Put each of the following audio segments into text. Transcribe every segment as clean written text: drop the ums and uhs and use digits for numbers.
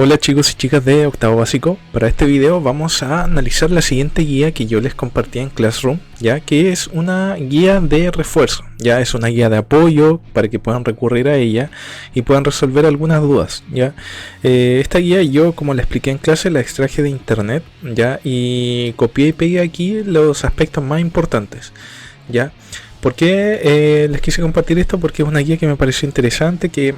Hola chicos y chicas de octavo básico. Para este video vamos a analizar la siguiente guía que yo les compartí en Classroom, ya que es una guía de refuerzo, ya es una guía de apoyo para que puedan recurrir a ella y puedan resolver algunas dudas. Ya esta guía yo, como la expliqué en clase, la extraje de internet, ya, y copié y pegué aquí los aspectos más importantes, ya. ¿Por qué les quise compartir esto? Porque es una guía que me pareció interesante, que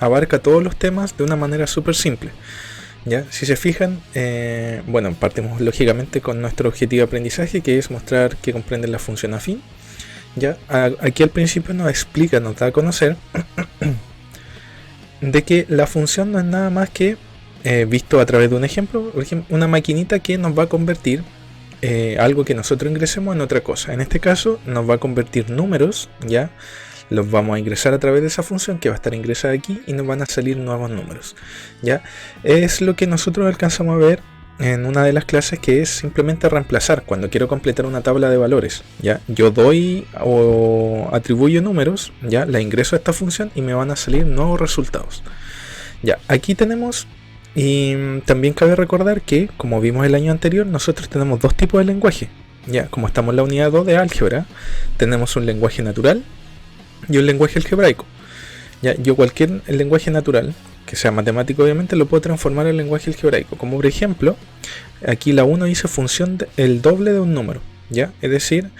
abarca todos los temas de una manera súper simple. ¿Ya? Si se fijan, bueno, partimos lógicamente con nuestro objetivo de aprendizaje, que es mostrar que comprenden la función afín. ¿Ya? Aquí al principio nos explica, nos da a conocer de que la función no es nada más que, visto a través de un ejemplo, por ejemplo, una maquinita que nos va a convertir algo que nosotros ingresemos en otra cosa. En este caso nos va a convertir números, ya los vamos a ingresar a través de esa función que va a estar ingresada aquí y nos van a salir nuevos números. Ya es lo que nosotros alcanzamos a ver en una de las clases, que es simplemente reemplazar. Cuando quiero completar una tabla de valores, ya yo doy o atribuyo números, ya la ingreso a esta función y me van a salir nuevos resultados. Ya aquí tenemos. Y también cabe recordar que, como vimos el año anterior, nosotros tenemos dos tipos de lenguaje. Ya, como estamos en la unidad 2 de álgebra, tenemos un lenguaje natural y un lenguaje algebraico. Ya, yo cualquier lenguaje natural, que sea matemático obviamente, lo puedo transformar en lenguaje algebraico. Como por ejemplo, aquí la 1 dice función el doble de un número. Ya, es decir,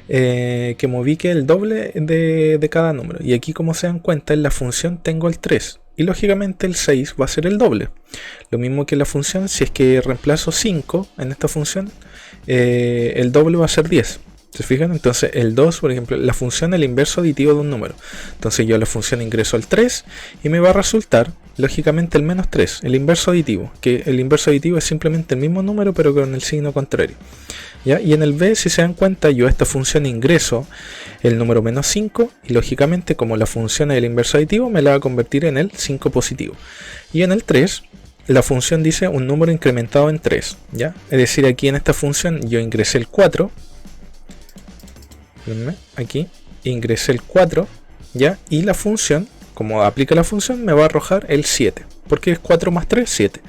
que me ubique el doble de cada número. Y aquí, como se dan cuenta, en la función tengo el 3. Y lógicamente el 6 va a ser el doble. Lo mismo que la función, si es que reemplazo 5 en esta función, el doble va a ser 10. ¿Se fijan? Entonces el 2, por ejemplo, la función es el inverso aditivo de un número. Entonces yo a la función ingreso el 3 y me va a resultar, lógicamente, el menos 3, el inverso aditivo. Que el inverso aditivo es simplemente el mismo número pero con el signo contrario. ¿Ya? Y en el b, si se dan cuenta, yo a esta función ingreso el número menos 5 y lógicamente, como la función es el inverso aditivo, me la va a convertir en el 5 positivo. Y en el 3, la función dice un número incrementado en 3. ¿Ya? Es decir, aquí en esta función yo ingresé el 4. Aquí ingresé el 4, ¿ya? Y la función, como aplica la función, me va a arrojar el 7. Porque es 4 más 3, 7.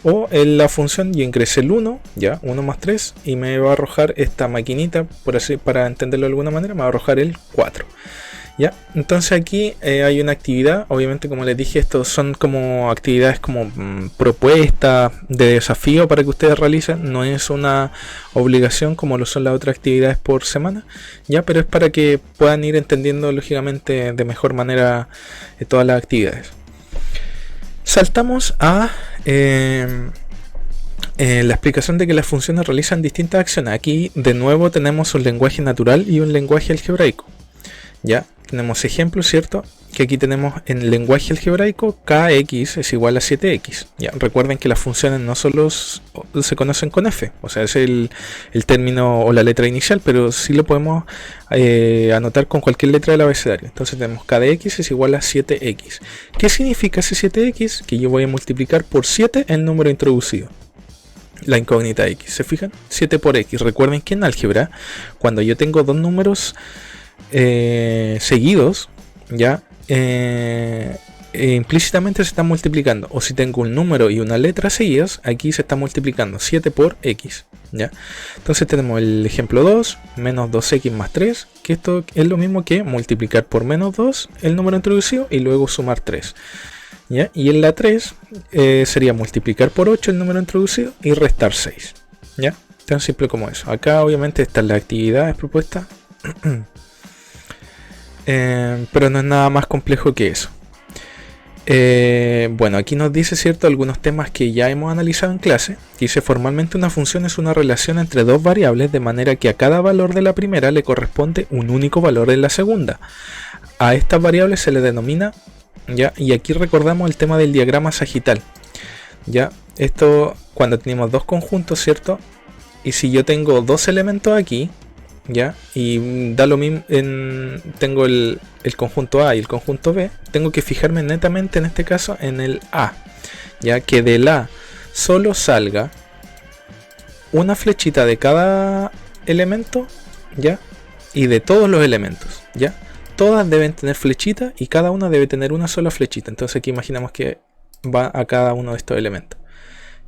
O en la función yo ingresé el 1, ya, 1 más 3, y me va a arrojar esta maquinita, por así, para entenderlo de alguna manera, me va a arrojar el 4. ¿Ya? Entonces aquí hay una actividad, obviamente, como les dije, estos son como actividades como propuestas de desafío para que ustedes realicen, no es una obligación como lo son las otras actividades por semana, ya, pero es para que puedan ir entendiendo lógicamente de mejor manera todas las actividades. Saltamos a la explicación de que las funciones realizan distintas acciones. Aquí de nuevo tenemos un lenguaje natural y un lenguaje algebraico. Ya tenemos ejemplos, ¿cierto? Que aquí tenemos en el lenguaje algebraico kx es igual a 7x. Ya, recuerden que las funciones no solo se conocen con f, o sea, es el término o la letra inicial, pero sí lo podemos anotar con cualquier letra del abecedario. Entonces tenemos k de x es igual a 7x. ¿Qué significa ese 7x? Que yo voy a multiplicar por 7 el número introducido, la incógnita x. ¿Se fijan? 7 por x. Recuerden que en álgebra, cuando yo tengo dos números seguidos, ya implícitamente se están multiplicando, o si tengo un número y una letra seguidas, aquí se está multiplicando 7 por x, ¿ya? Entonces tenemos el ejemplo 2, menos 2x más 3, que esto es lo mismo que multiplicar por menos 2 el número introducido y luego sumar 3, ¿ya? Y en la 3 sería multiplicar por 8 el número introducido y restar 6, ¿ya? Tan simple como eso. Acá obviamente están las actividades propuestas. Pero no es nada más complejo que eso. Bueno, aquí nos dice, ¿cierto?, algunos temas que ya hemos analizado en clase. Dice: formalmente una función es una relación entre dos variables, de manera que a cada valor de la primera le corresponde un único valor en la segunda. A estas variables se le denomina, ¿ya? Y aquí recordamos el tema del diagrama sagital, ¿ya? Esto cuando tenemos dos conjuntos, ¿cierto? Y si yo tengo dos elementos aquí, ¿ya? Y da lo mismo, tengo el conjunto A y el conjunto B, tengo que fijarme netamente en este caso en el A, ya que del A solo salga una flechita de cada elemento, ¿ya? Y de todos los elementos, ¿ya? Todas deben tener flechita y cada una debe tener una sola flechita. Entonces aquí imaginamos que va a cada uno de estos elementos.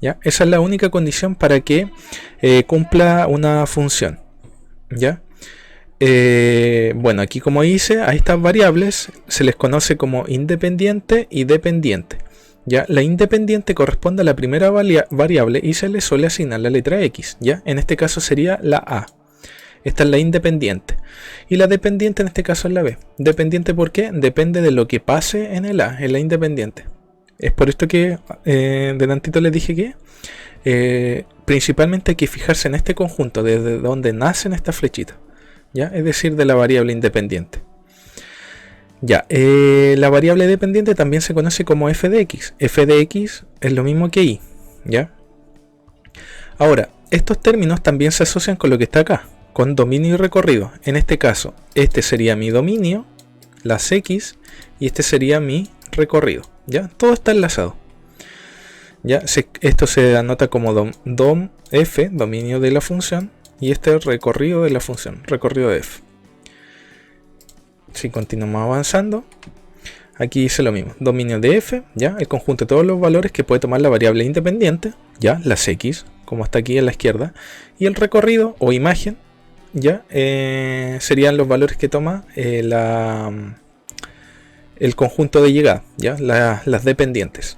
¿Ya? Esa es la única condición para que cumpla una función. ¿Ya? Bueno, aquí como dice, a estas variables se les conoce como independiente y dependiente. ¿Ya? La independiente corresponde a la primera variable y se le suele asignar la letra X. ¿Ya? En este caso sería la A. Esta es la independiente. Y la dependiente en este caso es la B. Dependiente, ¿por qué? Depende de lo que pase en el A, en la independiente. Es por esto que delantito les dije que principalmente hay que fijarse en este conjunto, desde donde nacen estas flechitas. ¿Ya? Es decir, de la variable independiente. Ya, la variable dependiente también se conoce como f de x. F de x es lo mismo que y. ¿Ya? Ahora, estos términos también se asocian con lo que está acá, con dominio y recorrido. En este caso, este sería mi dominio, las x, y este sería mi recorrido. ¿Ya? Todo está enlazado. ¿Ya? Esto se anota como dom f, dominio de la función, y este es recorrido de la función, recorrido de f. Si continuamos avanzando, aquí dice lo mismo, dominio de f, ¿ya? El conjunto de todos los valores que puede tomar la variable independiente, ¿ya? Las x, como está aquí a la izquierda, y el recorrido o imagen, ¿ya? Serían los valores que toma el conjunto de llegada, ¿ya? Las dependientes.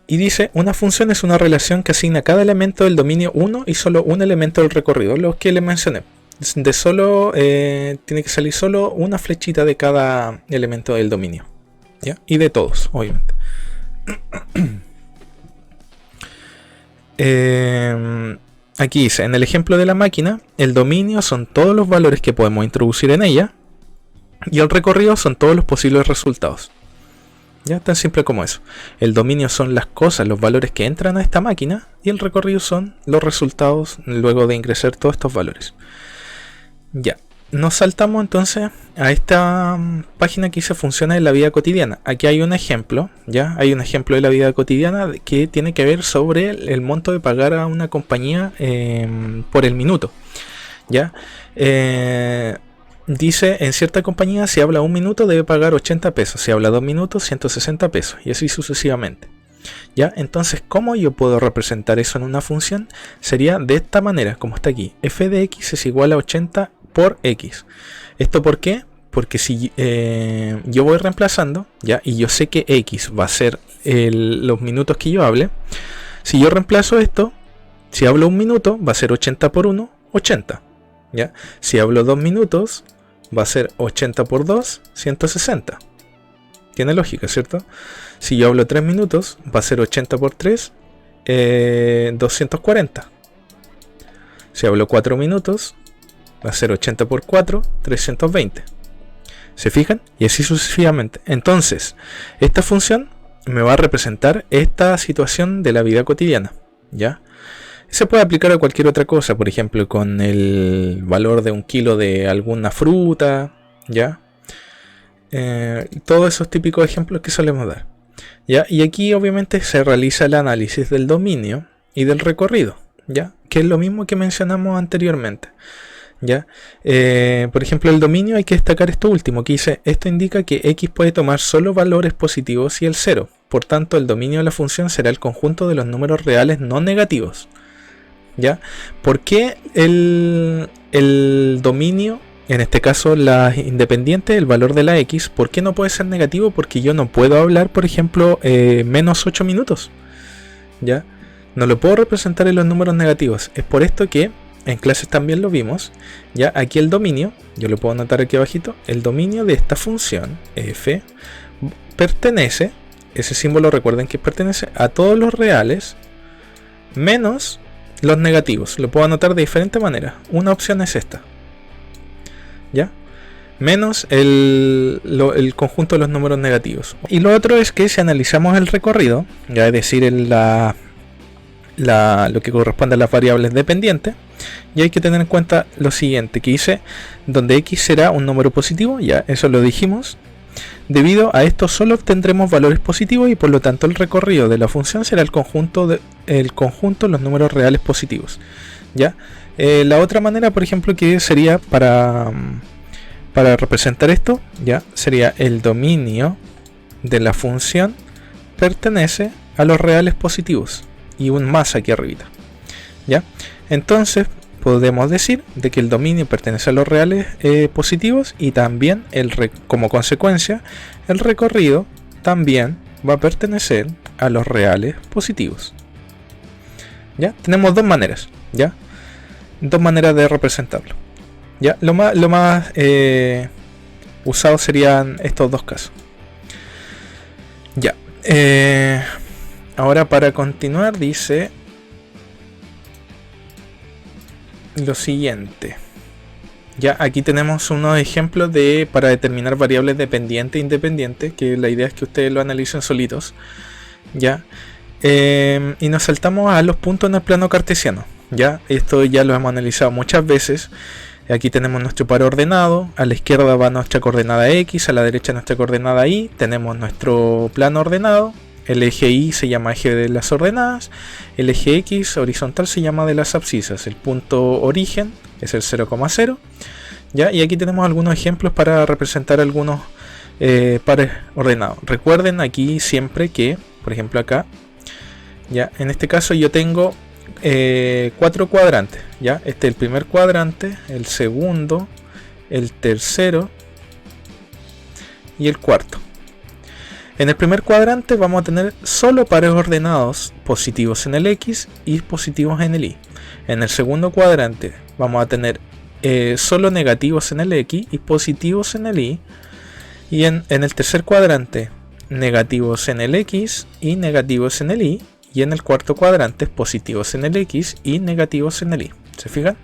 Y dice, una función es una relación que asigna a cada elemento del dominio 1 y solo un elemento del recorrido, los que le mencioné. De solo tiene que salir solo una flechita de cada elemento del dominio, ¿ya? Y de todos, obviamente. Aquí dice, en el ejemplo de la máquina, el dominio son todos los valores que podemos introducir en ella y el recorrido son todos los posibles resultados. Ya, tan simple como eso. El dominio son las cosas, los valores que entran a esta máquina y el recorrido son los resultados luego de ingresar todos estos valores. Ya, nos saltamos entonces a esta página que dice funciones en la vida cotidiana. Aquí hay un ejemplo, ya hay un ejemplo de la vida cotidiana que tiene que ver sobre el monto de pagar a una compañía por el minuto. Ya, dice, en cierta compañía si habla 1 minuto debe pagar 80 pesos, si habla 2 minutos 160 pesos y así sucesivamente. ¿Ya? Entonces, ¿cómo yo puedo representar eso en una función? Sería de esta manera, como está aquí, f de x es igual a 80 por x. ¿Esto por qué? Porque si yo voy reemplazando, ¿ya? Y yo sé que x va a ser los minutos que yo hable. Si yo reemplazo esto, si hablo 1 minuto va a ser 80 por 1, 80. ¿Ya? Si hablo 2 minutos va a ser 80 por 2, 160. Tiene lógica, ¿cierto? Si yo hablo 3 minutos va a ser 80 por 3, 240. Si hablo 4 minutos va a ser 80 por 4, 320. ¿Se fijan? Y así sucesivamente. Entonces, esta función me va a representar esta situación de la vida cotidiana. ¿Ya? Se puede aplicar a cualquier otra cosa, por ejemplo, con el valor de 1 kilo de alguna fruta, ¿ya? Todos esos típicos ejemplos que solemos dar. ¿Ya? Y aquí obviamente se realiza el análisis del dominio y del recorrido, ¿ya? Que es lo mismo que mencionamos anteriormente. ¿Ya? Por ejemplo, el dominio hay que destacar esto último, que dice, esto indica que x puede tomar solo valores positivos y el 0. Por tanto, el dominio de la función será el conjunto de los números reales no negativos. ¿Ya? ¿Por qué el dominio, en este caso la independiente, el valor de la x, por qué no puede ser negativo? Porque yo no puedo hablar, por ejemplo, menos 8 minutos. ¿Ya? No lo puedo representar en los números negativos. Es por esto que en clases también lo vimos. Ya, aquí el dominio, yo lo puedo anotar aquí abajito, el dominio de esta función f pertenece, ese símbolo recuerden que pertenece a todos los reales menos los negativos. Lo puedo anotar de diferente manera. Una opción es esta, ¿ya? Menos el conjunto de los números negativos. Y lo otro es que si analizamos el recorrido, ya es decir, lo que corresponde a las variables dependientes, y hay que tener en cuenta lo siguiente, que dice, donde x será un número positivo, ya eso lo dijimos. Debido a esto solo obtendremos valores positivos y por lo tanto el recorrido de la función será el conjunto de los números reales positivos. ¿Ya? La otra manera, por ejemplo, que sería para representar esto, ya sería el dominio de la función pertenece a los reales positivos y un más aquí arribita, ¿ya? Entonces podemos decir de que el dominio pertenece a los reales positivos y también como consecuencia el recorrido también va a pertenecer a los reales positivos. ¿Ya? Tenemos dos maneras, ¿ya? Dos maneras de representarlo. ¿Ya? Lo más usado serían estos dos casos. Ya. Ahora para continuar dice lo siguiente. Ya aquí tenemos unos ejemplos para determinar variables dependientes e independientes, que la idea es que ustedes lo analicen solitos. Ya. Y nos saltamos a los puntos en el plano cartesiano. Ya, esto ya lo hemos analizado muchas veces. Aquí tenemos nuestro par ordenado, a la izquierda va nuestra coordenada X, a la derecha nuestra coordenada Y, tenemos nuestro plano ordenado, el eje Y se llama eje de las ordenadas, el eje X horizontal se llama de las abscisas, el punto origen es el 0,0, ¿ya? Y aquí tenemos algunos ejemplos para representar algunos pares ordenados. Recuerden aquí siempre que, por ejemplo acá, ya en este caso yo tengo 4 cuadrantes, ¿ya? Este es el primer cuadrante, el segundo, el tercero y el cuarto. En el primer cuadrante vamos a tener solo pares ordenados positivos en el X y positivos en el Y. En el segundo cuadrante vamos a tener solo negativos en el X y positivos en el Y. Y en el tercer cuadrante negativos en el X y negativos en el Y. Y en el cuarto cuadrante positivos en el X y negativos en el Y. ¿Se fijan?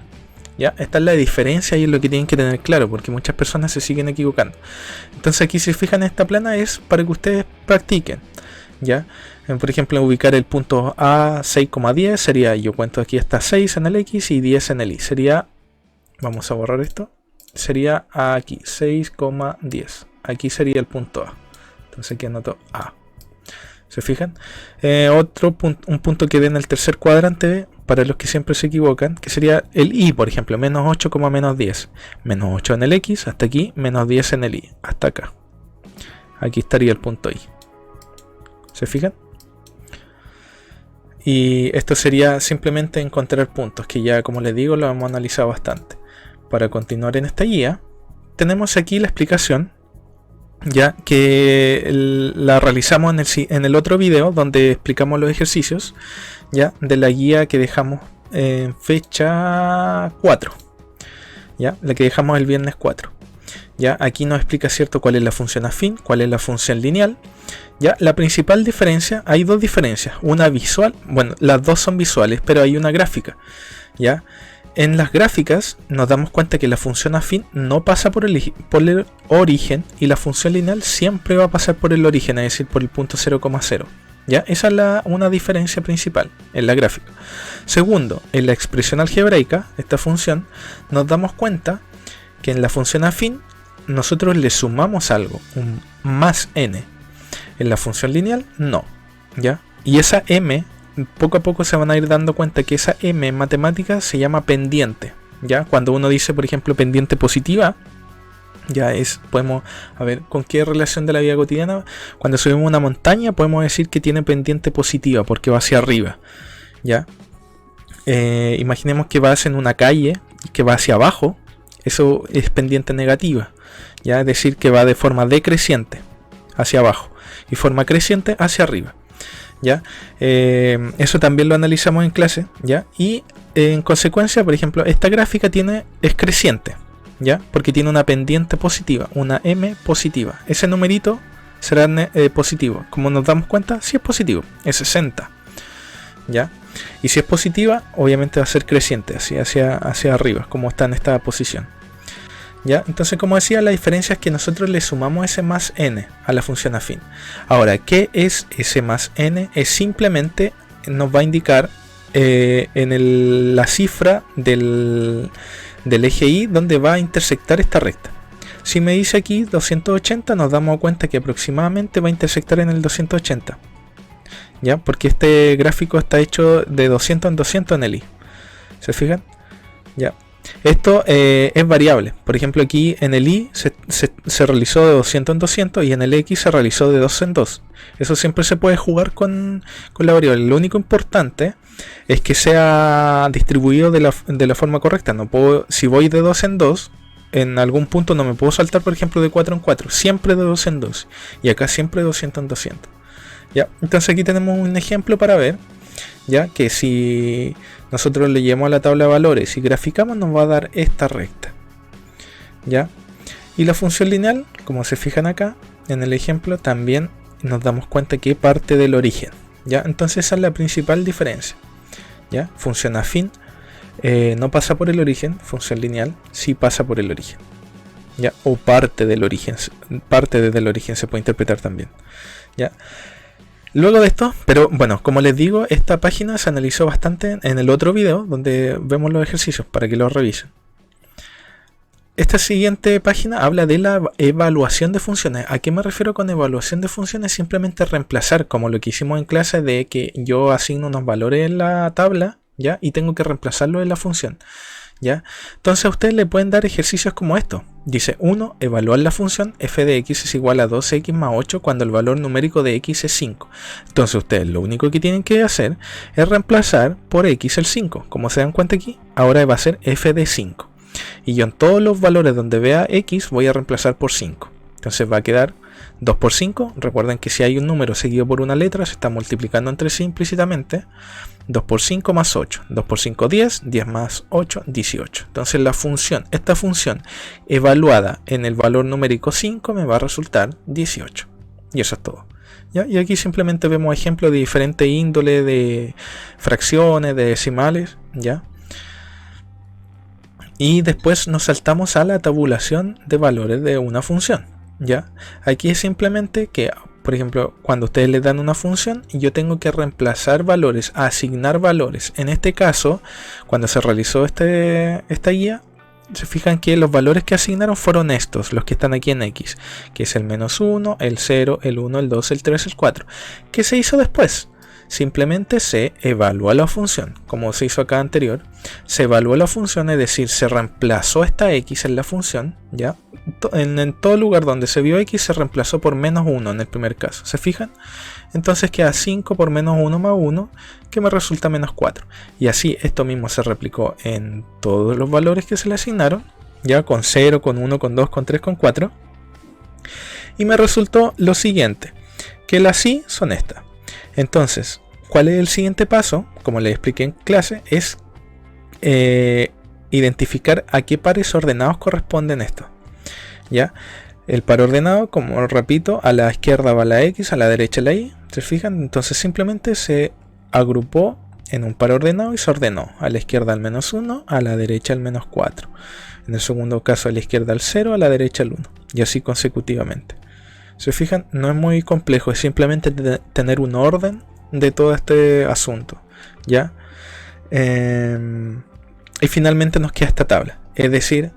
Ya, esta es la diferencia y es lo que tienen que tener claro, porque muchas personas se siguen equivocando. Entonces aquí, si se fijan, esta plana es para que ustedes practiquen. Ya, por ejemplo, ubicar el punto A 6,10 sería, yo cuento aquí hasta 6 en el X y 10 en el Y. Sería, vamos a borrar esto, sería aquí 6,10. Aquí sería el punto A. Entonces aquí anoto A. ¿Se fijan? Un punto que ve en el tercer cuadrante, para los que siempre se equivocan, que sería el Y, por ejemplo, menos 8, menos 10. Menos 8 en el X, hasta aquí, menos 10 en el Y, hasta acá. Aquí estaría el punto Y. ¿Se fijan? Y esto sería simplemente encontrar puntos, que ya, como les digo, lo hemos analizado bastante. Para continuar en esta guía, tenemos aquí la explicación, ya que la realizamos en el otro video donde explicamos los ejercicios, ya, de la guía que dejamos en fecha 4, ya, la que dejamos el viernes 4. Ya, aquí nos explica, cierto, cuál es la función afín, cuál es la función lineal. Ya, la principal diferencia, hay dos diferencias, una visual, bueno, las dos son visuales, pero hay una gráfica. Ya, en las gráficas nos damos cuenta que la función afín no pasa por el origen y la función lineal siempre va a pasar por el origen, es decir, por el punto 0,0. ¿Ya? Esa es una diferencia principal en la gráfica. Segundo, en la expresión algebraica, esta función, nos damos cuenta que en la función afín nosotros le sumamos algo, un más n. En la función lineal, no. ¿Ya? Y esa m, poco a poco se van a ir dando cuenta que esa m en matemáticas se llama pendiente. ¿Ya? Cuando uno dice, por ejemplo, pendiente positiva, ya podemos, a ver, ¿con qué relación de la vida cotidiana? Cuando subimos una montaña podemos decir que tiene pendiente positiva porque va hacia arriba. ¿Ya? Imaginemos que vas en una calle que va hacia abajo, eso es pendiente negativa. ¿Ya? Es decir, que va de forma decreciente hacia abajo y forma creciente hacia arriba. ¿Ya? Eso también lo analizamos en clase, ¿ya? Y en consecuencia, por ejemplo, esta gráfica es creciente, ¿ya? Porque tiene una pendiente positiva, una m positiva. Ese numerito será positivo. Como nos damos cuenta, si es positivo, es 60, ¿ya? Y si es positiva, obviamente va a ser creciente, así hacia arriba, como está en esta posición. ¿Ya? Entonces, como decía, la diferencia es que nosotros le sumamos ese más n a la función afín. Ahora, ¿qué es ese más n? Es simplemente, nos va a indicar la cifra del eje Y donde va a intersectar esta recta. Si me dice aquí 280, nos damos cuenta que aproximadamente va a intersectar en el 280. ¿Ya? Porque este gráfico está hecho de 200 en 200 en el Y. ¿Se fijan? ¿Ya? Esto es variable. Por ejemplo, aquí en el i se realizó de 200 en 200 y en el x se realizó de 2 en 2. Eso siempre se puede jugar con la variable. Lo único importante es que sea distribuido de la forma correcta. No puedo, si voy de 2 en 2, en algún punto no me puedo saltar, por ejemplo, de 4 en 4. Siempre de 2 en 2. Y acá siempre de 200 en 200. ¿Ya? Entonces aquí tenemos un ejemplo para ver, ya que si nosotros le llevamos a la tabla de valores y graficamos, nos va a dar esta recta, ¿ya? Y la función lineal, como se fijan acá en el ejemplo, también nos damos cuenta que parte del origen, ¿ya? Entonces esa es la principal diferencia, ¿ya? Función afín no pasa por el origen, función lineal sí pasa por el origen, ¿ya? O parte del origen, parte desde el origen se puede interpretar también, ¿ya? Luego de esto, pero bueno, como les digo, esta página se analizó bastante en el otro video donde vemos los ejercicios para que los revisen. Esta siguiente página habla de la evaluación de funciones. ¿A qué me refiero con evaluación de funciones? Simplemente reemplazar, como lo que hicimos en clase, de que yo asigno unos valores en la tabla, ¿ya? Y tengo que reemplazarlo en la función, ¿ya? Entonces a ustedes le pueden dar ejercicios como esto. Dice 1. Evaluar la función f de x es igual a 2x más 8 cuando el valor numérico de x es 5. Entonces ustedes lo único que tienen que hacer es reemplazar por x el 5. Como se dan cuenta aquí, ahora va a ser f de 5. Y yo en todos los valores donde vea x voy a reemplazar por 5. Entonces va a quedar 2 por 5. Recuerden que si hay un número seguido por una letra se está multiplicando entre sí implícitamente. 2 por 5 más 8, 2 por 5 10, 10 más 8 18. Entonces la función, esta función evaluada en el valor numérico 5 me va a resultar 18. Y eso es todo, ¿ya? Y aquí simplemente vemos ejemplos de diferente índole, de fracciones, de decimales, ¿ya? Y después nos saltamos a la tabulación de valores de una función, ¿ya? Aquí es simplemente que, por ejemplo, cuando ustedes le dan una función y yo tengo que reemplazar valores, asignar valores. En este caso, cuando se realizó esta guía, se fijan que los valores que asignaron fueron estos, los que están aquí en X, que es el -1, el 0, el 1, el 2, el 3, el 4. ¿Qué se hizo después? Simplemente se evalúa la función, como se hizo acá anterior. Se evaluó la función, es decir, se reemplazó esta x en la función, ¿ya? En todo lugar donde se vio x se reemplazó por -1 en el primer caso, ¿se fijan? Entonces queda 5 por -1 más 1, que me resulta -4. Y así esto mismo se replicó en todos los valores que se le asignaron, ya con 0, con 1, con 2, con 3, con 4. Y me resultó lo siguiente, que las y son estas. Entonces, ¿cuál es el siguiente paso? Como les expliqué en clase, es identificar a qué pares ordenados corresponden estos, ¿ya? El par ordenado, como repito, a la izquierda va la x, a la derecha la y, ¿se fijan? Entonces simplemente se agrupó en un par ordenado y se ordenó. A la izquierda el -1, a la derecha el -4. En el segundo caso a la izquierda el 0, a la derecha el 1. Y así consecutivamente. ¿Se fijan? No es muy complejo, es simplemente tener un orden de todo este asunto, ¿ya? Y finalmente nos queda esta tabla. Es decir,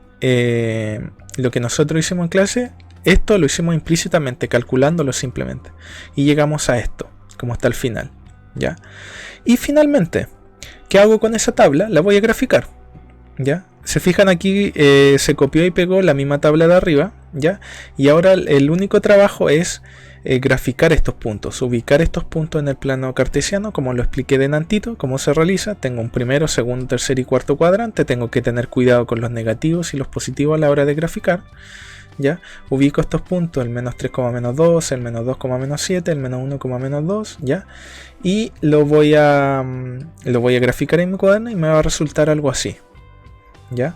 lo que nosotros hicimos en clase, esto lo hicimos implícitamente, calculándolo simplemente. Y llegamos a esto, como está al final, ¿ya? Y finalmente, ¿qué hago con esa tabla? La voy a graficar, ¿ya? Se fijan aquí, se copió y pegó la misma tabla de arriba, ¿ya? Y ahora el único trabajo es graficar estos puntos, ubicar estos puntos en el plano cartesiano, como lo expliqué de Nantito, cómo se realiza. Tengo un primero, segundo, tercer y cuarto cuadrante. Tengo que tener cuidado con los negativos y los positivos a la hora de graficar, ¿ya? Ubico estos puntos, el -3, -2, el -2, -7, el -1, -2, ¿ya? Y lo voy a graficar en mi cuaderno y me va a resultar algo así, ¿ya?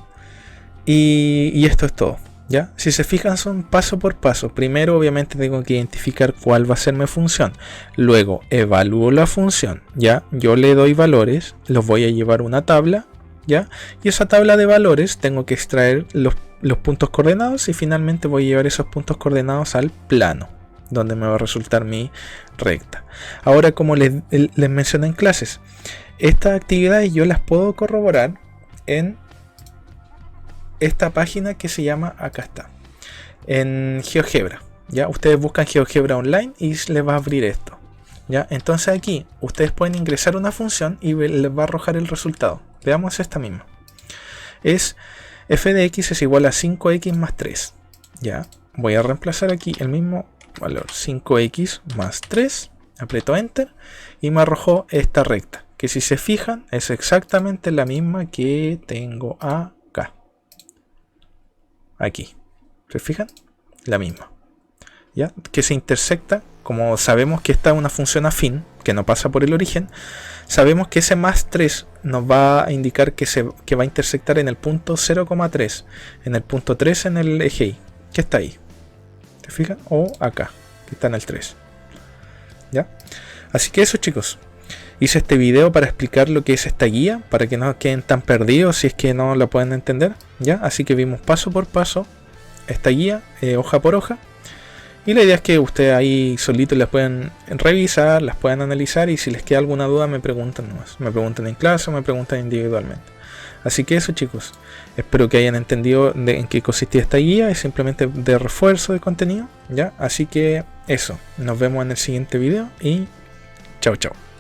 Y esto es todo, ¿ya? Si se fijan, son paso por paso. Primero obviamente tengo que identificar cuál va a ser mi función. Luego evalúo la función, ¿ya? Yo le doy valores, los voy a llevar a una tabla, ¿ya? Y esa tabla de valores tengo que extraer los puntos coordenados y finalmente voy a llevar esos puntos coordenados al plano, donde me va a resultar mi recta. Ahora, como les mencioné en clases, estas actividades yo las puedo corroborar en esta página que se llama, acá está, en GeoGebra, ¿ya? Ustedes buscan GeoGebra online y les va a abrir esto, ¿ya? Entonces aquí ustedes pueden ingresar una función y les va a arrojar el resultado. Veamos esta misma. es f de x es igual a 5x más 3. Ya, voy a reemplazar aquí el mismo valor, 5x más 3, aprieto enter y me arrojó esta recta, que si se fijan es exactamente la misma que tengo acá. Aquí, ¿se fijan? La misma. ¿Ya? Que se intersecta, como sabemos que esta es una función afín, que no pasa por el origen, sabemos que ese más 3 nos va a indicar que va a intersectar en el punto 0,3, en el punto 3 en el eje Y, que está ahí. ¿Se fijan? O acá, que está en el 3. ¿Ya? Así que eso, chicos. Hice este video para explicar lo que es esta guía, para que no queden tan perdidos si es que no lo pueden entender. ¿Ya? Así que vimos paso por paso esta guía, hoja por hoja. Y la idea es que ustedes ahí solitos las pueden revisar, las pueden analizar y si les queda alguna duda me preguntan nomás. Me preguntan en clase o me preguntan individualmente. Así que eso, chicos. Espero que hayan entendido en qué consistía esta guía. Es simplemente de refuerzo de contenido. ¿Ya? Así que eso. Nos vemos en el siguiente video y chao chao.